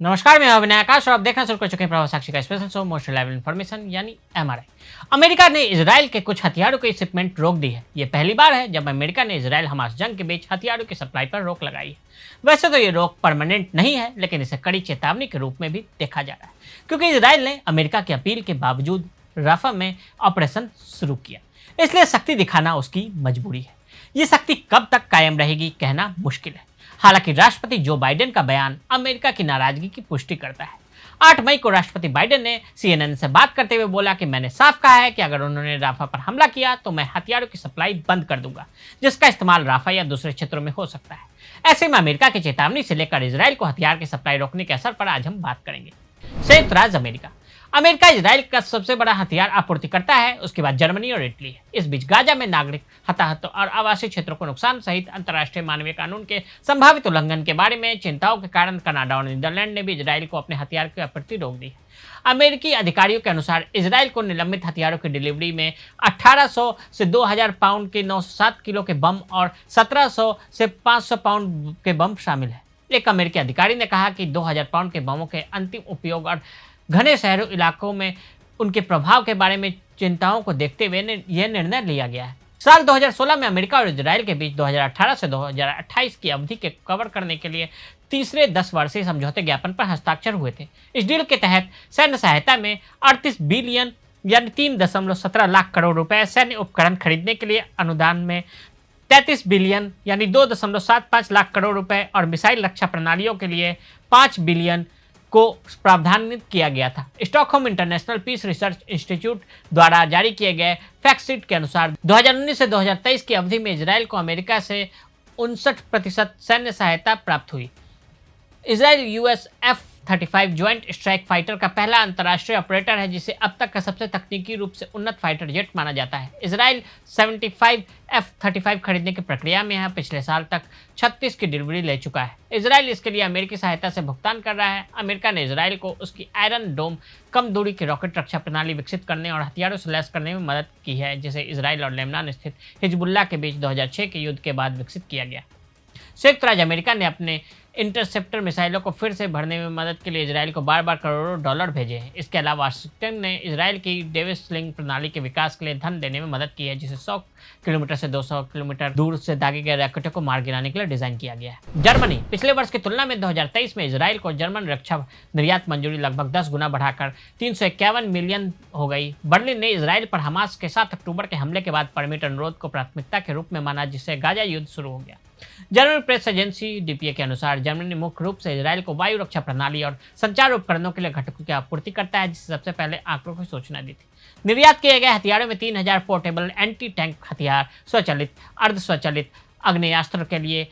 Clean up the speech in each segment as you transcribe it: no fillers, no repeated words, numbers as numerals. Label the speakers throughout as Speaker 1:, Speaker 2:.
Speaker 1: नमस्कार, मैं अभिनय आकाश और आप देखना शुरू कर चुके हैं प्रभाव साक्षी का special show most reliable information यानी एमआरआई। अमेरिका ने इजराइल के कुछ हथियारों की शिपमेंट रोक दी है। ये पहली बार है जब अमेरिका ने इजराइल हमास जंग के बीच हथियारों की सप्लाई पर रोक लगाई है। वैसे तो ये रोक परमानेंट नहीं है, लेकिन इसे कड़ी चेतावनी के रूप में भी देखा जा रहा है, क्योंकि इजराइल ने अमेरिका की अपील के बावजूद राफा में ऑपरेशन शुरू किया। इसलिए सख्ती दिखाना उसकी मजबूरी है। ये सख्ती कब तक कायम रहेगी कहना मुश्किल है। हालांकि राष्ट्रपति जो बाइडेन का बयान अमेरिका की नाराजगी की पुष्टि करता है। 8 मई को राष्ट्रपति बाइडेन ने सीएनएन से बात करते हुए बोला कि मैंने साफ कहा है कि अगर उन्होंने राफा पर हमला किया तो मैं हथियारों की सप्लाई बंद कर दूंगा, जिसका इस्तेमाल राफा या दूसरे क्षेत्रों में हो सकता है। ऐसे में अमेरिका की चेतावनी से लेकर इजराइल को हथियार की सप्लाई रोकने के असर पर आज हम बात करेंगे। संयुक्त राज्य अमेरिका अमेरिका इजराइल का सबसे बड़ा हथियार आपूर्तिकर्ता है, उसके बाद जर्मनी और इटली है। इस बीच गाजा में नागरिक हताहतों और आवासीय क्षेत्रों को नुकसान सहित अंतर्राष्ट्रीय मानवीय कानून के संभावित उल्लंघन के बारे में चिंताओं के कारण कनाडा और नीदरलैंड ने भी इजराइल को अपने हथियार की आपूर्ति रोक दी है। अमेरिकी अधिकारियों के अनुसार इजराइल को निलंबित हथियारों की डिलीवरी में 1800 से 2000 पाउंड के 907 किलो के बम और 1700 से 500 पाउंड के बम शामिल है। एक अमेरिकी अधिकारी ने कहा कि 2000 पाउंड के बमों के अंतिम उपयोग और घने शहरों इलाकों में उनके प्रभाव के बारे में चिंताओं को देखते हुए यह निर्णय लिया गया है। साल 2016 में अमेरिका और इजराइल के बीच 2018 से 2028 की अवधि के कवर करने के लिए तीसरे 10 वर्षीय समझौते ज्ञापन पर हस्ताक्षर हुए थे। इस डील के तहत सैन्य सहायता में 38 बिलियन यानी 3.17 लाख करोड़ रुपए, सैन्य उपकरण खरीदने के लिए अनुदान में 33 बिलियन यानी 2.75 लाख करोड़ रुपए और मिसाइल रक्षा प्रणालियों के लिए 5 बिलियन को प्रावधानित किया गया था। Stockholm International Peace Research Institute द्वारा जारी किए गए फैक्ट शीट के अनुसार 2019 से 2023 की अवधि में इजराइल को अमेरिका से 59% सैन्य सहायता प्राप्त हुई। Israel US F-35 joint strike fighter का पहला अंतर्राष्ट्रीय ऑपरेटर है, जिसे अब तक का सबसे तकनीकी रूप से उन्नत फाइटर जेट माना जाता है। इजराइल 75 F-35 खरीदने की प्रक्रिया में है। पिछले साल तक 36 की डिलीवरी ले चुका है। इजराइल इसके लिए अमेरिकी सहायता से भुगतान कर रहा है। अमेरिका ने इजराइल को उसकी आयरन डोम कम दूरी की रॉकेट रक्षा प्रणाली विकसित करने और हथियारों से लैस करने में मदद की है, जिसे इजराइल और लेबनान स्थित हिजबुल्लाह के बीच 2006 के युद्ध के बाद विकसित किया गया। संयुक्त राज्य अमेरिका ने अपने इंटरसेप्टर मिसाइलों को फिर से भरने में मदद के लिए इजराइल को बार बार करोड़ों डॉलर भेजे हैं। इसके अलावा वाशिंगटन ने इजराइल की डेविस स्लिंग प्रणाली के विकास के लिए धन देने में मदद की है, जिसे 100 किलोमीटर से 200 किलोमीटर दूर से दागे गए रॉकेटों को मार गिराने के लिए डिजाइन किया गया है। जर्मनी पिछले वर्ष की तुलना में 2023 में इजराइल को जर्मन रक्षा निर्यात मंजूरी लगभग 10 गुना बढ़ाकर 351 मिलियन हो गई। बर्लिन ने इजराइल पर हमास के 7 अक्टूबर के हमले के बाद परमिट अनुरोध को प्राथमिकता के रूप में माना, जिससे गाजा युद्ध शुरू हो गया। जर्मन प्रेस एजेंसी डीपीए के अनुसार जर्मनी मुख्य रूप से इजराइल को वायु रक्षा प्रणाली और संचार उपकरणों के लिए घटकों की आपूर्ति करता है, जिससे सबसे पहले आंकड़ों की सूचना दी थी। निर्यात किए गए हथियारों में 3000 पोर्टेबल एंटी टैंक हथियार, स्वचालित, अर्ध स्वचालित आग्नेयास्त्र के लिए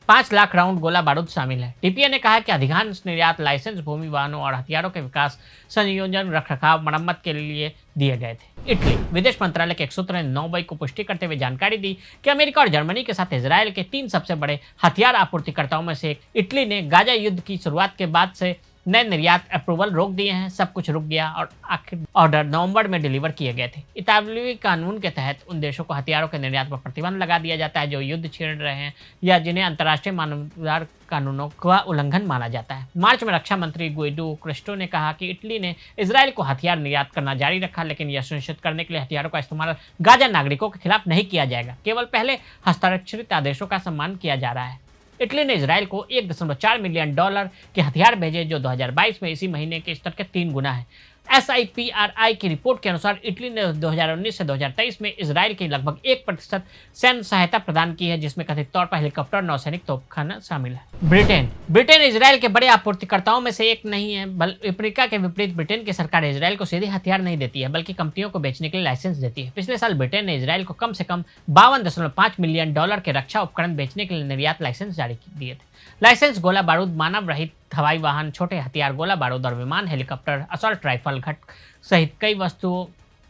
Speaker 1: 5 लाख राउंड गोला बारूद शामिल है। डीपीए ने कहा कि अधिकांश निर्यात लाइसेंस भूमि वाहनों और हथियारों के विकास, संयोजन, रखरखाव, मरम्मत के लिए दिए गए थे। इटली विदेश मंत्रालय के एक सूत्र ने 9 मई को पुष्टि करते हुए जानकारी दी कि अमेरिका और जर्मनी के साथ इजराइल के 3 सबसे बड़े हथियार आपूर्तिकर्ताओं में से एक इटली ने गाजा युद्ध की शुरुआत के बाद से नए निर्यात अप्रूवल रोक दिए हैं। सब कुछ रुक गया और आखिर ऑर्डर नवंबर में डिलीवर किए गए थे। इतालवी कानून के तहत उन देशों को हथियारों के निर्यात पर प्रतिबंध लगा दिया जाता है जो युद्ध छेड़ रहे हैं या जिन्हें अंतर्राष्ट्रीय मानवाधिकार कानूनों का उल्लंघन माना जाता है। मार्च में रक्षा मंत्री गुइडो क्रिस्टो ने कहा कि इटली ने इजराइल को हथियार निर्यात करना जारी रखा, लेकिन यह सुनिश्चित करने के लिए हथियारों का इस्तेमाल गाजा नागरिकों के खिलाफ नहीं किया जाएगा। केवल पहले हस्ताक्षरित आदेशों का सम्मान किया जा रहा है। इटली ने इजराइल को 1.4 मिलियन डॉलर के हथियार भेजे, जो 2022 में इसी महीने के स्तर के 3 गुना है। SIPRI की रिपोर्ट के अनुसार इटली ने 2019 से 2023 में इजराइल की लगभग 1% सैन्य सहायता प्रदान की है, जिसमें कथित तौर पर हेलीकॉप्टर, नौसैनिक तोपखाना शामिल है। ब्रिटेन इजराइल के बड़े आपूर्तिकर्ताओं में से एक नहीं है। अमेरिका के विपरीत ब्रिटेन की सरकार इजराइल को सीधे हथियार नहीं देती है, बल्कि कंपनियों को बेचने के लिए लाइसेंस देती है। पिछले साल ब्रिटेन ने इजराइल को कम से कम 52.5 मिलियन डॉलर के रक्षा उपकरण बेचने के लिए निर्यात लाइसेंस जारी दिए थे। लाइसेंस गोला बारूद, मानव रहित हवाई वाहन, छोटे हथियार, गोला बारूद और विमान, हेलीकॉप्टर, असॉल्ट राइफल, घटक सहित कई वस्तुओं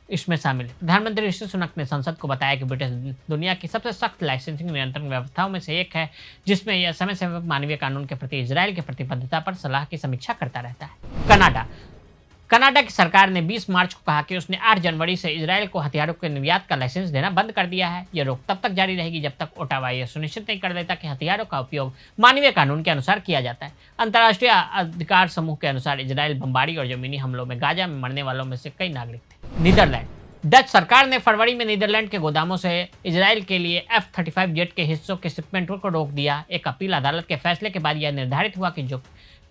Speaker 1: इसमें शामिल है। प्रधानमंत्री ऋषि सुनक ने संसद को बताया कि ब्रिटेन दुनिया की सबसे सख्त लाइसेंसिंग नियंत्रण व्यवस्थाओं में से एक है, जिसमें यह समय समय पर मानवीय कानून के प्रति इजराइल की प्रतिबद्धता पर सलाह की समीक्षा करता रहता है। कनाडा कनाडा की सरकार ने 20 मार्च को कहा कि उसने 8 जनवरी से इजराइल को हथियारों के निर्यात का लाइसेंस देना बंद कर दिया है। यह रोक तब तक जारी रहेगी जब तक ओटावा यह सुनिश्चित नहीं कर देता कि हथियारों का उपयोग मानवीय कानून के अनुसार किया जाता है। अंतर्राष्ट्रीय अधिकार समूह के अनुसार इजराइल बमबारी और जमीनी हमलों में गाजा में मरने वालों में से कई नागरिक थे। नीदरलैंड डच सरकार ने फरवरी में नीदरलैंड के गोदामों से इजराइल के लिए F-35 जेट के हिस्सों के शिपमेंट को रोक दिया। एक अपील अदालत के फैसले के बाद यह निर्धारित हुआ कि जो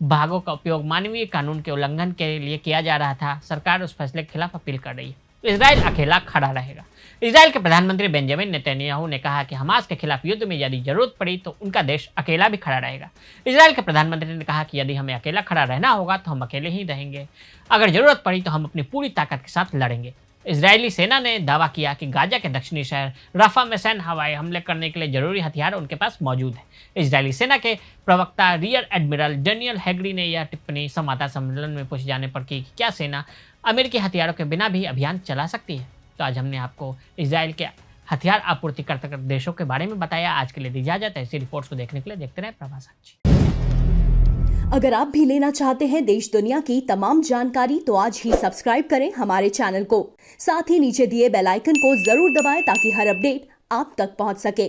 Speaker 1: भागों का उपयोग मानवीय कानून के उल्लंघन के लिए किया जा रहा था, सरकार उस फैसले के खिलाफ अपील कर रही है। इजराइल अकेला खड़ा रहेगा। इजराइल के प्रधानमंत्री बेंजामिन नेतन्याहू ने कहा कि हमास के खिलाफ युद्ध में यदि जरूरत पड़ी तो उनका देश अकेला भी खड़ा रहेगा। इजराइल के प्रधानमंत्री ने कहा कि यदि हमें अकेला खड़ा रहना होगा तो हम अकेले ही रहेंगे। अगर जरूरत पड़ी तो हम अपनी पूरी ताकत के साथ लड़ेंगे। इजरायली सेना ने दावा किया कि गाजा के दक्षिणी शहर राफा में सैन्य हवाई हमले करने के लिए जरूरी हथियार उनके पास मौजूद है। इजरायली सेना के प्रवक्ता रियर एडमिरल डेनियल हैगरी ने यह टिप्पणी संवाददाता सम्मेलन में पूछे जाने पर की कि क्या सेना अमेरिकी हथियारों के बिना भी अभियान चला सकती है। तो आज हमने आपको इजराइल के हथियार आपूर्तिकर्ता देशों के बारे में बताया। आज के लिए दी इजाजत। ऐसी रिपोर्ट्स को देखने के लिए देखते रहे प्रभात साक्षी।
Speaker 2: अगर आप भी लेना चाहते हैं देश दुनिया की तमाम जानकारी तो आज ही सब्सक्राइब करें हमारे चैनल को। साथ ही नीचे दिए बेल आइकन को जरूर दबाएं ताकि हर अपडेट आप तक पहुंच सके।